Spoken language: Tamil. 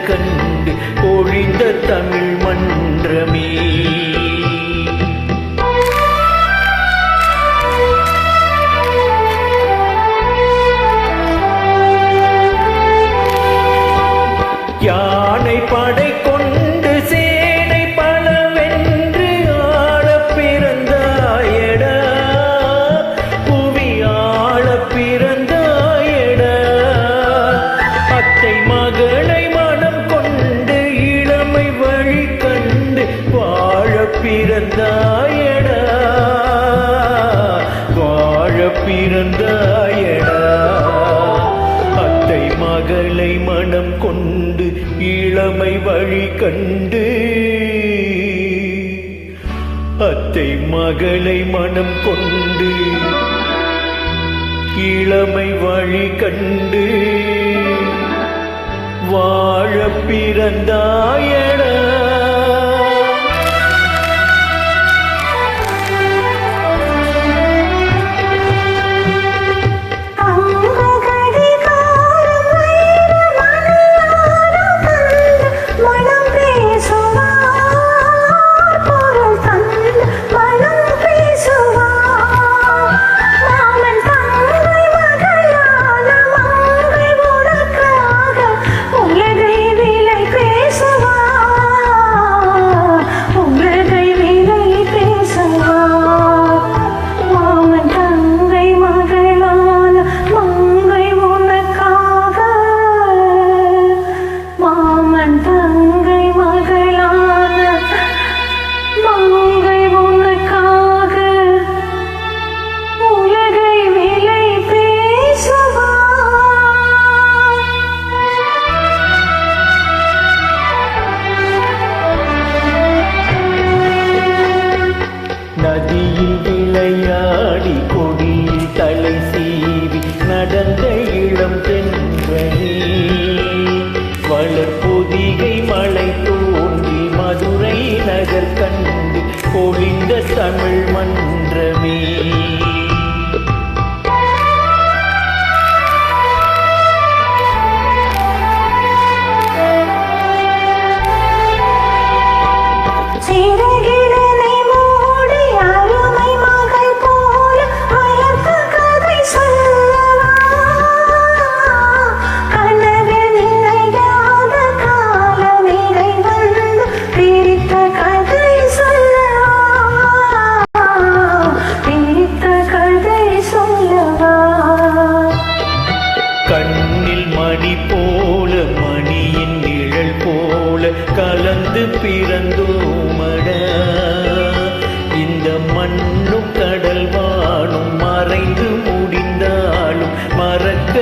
கண்டு பொழிந்த தமிழ் மன்றமே. யானை படை கொண்டு சேனை பலவென்று ஆள பிறந்தாயடா, புவி ஆள பிறந்தாயடா. அத்தை மகளை மனம் கொண்டு இளமை வழி கண்டு வாழ பிறந்தாயடா, வாழ பிறந்தாயடா. அத்தை மகளை மனம் கொண்டு இளமை வழி கண்டு, அத்தை மகளை மனம் கொண்டு இளமை வழி கண்டு வாழ பிறந்தாயடா. நதியில் விளையாடி கொடியில் தலை சீவி நடந்த இளம் தென்றலே, வளர்பொதிகை மழை தோன்றி மதுரை நகர் கண்டு பொழிந்த தமிழ் மன்றமே. கண்ணில் மணி போல மணியின் நிழல் போல கலந்து பிறந்தோமடா, இந்த மண்ணும் கடல் வானும் மறைந்து முடிந்தாலும் மறக்க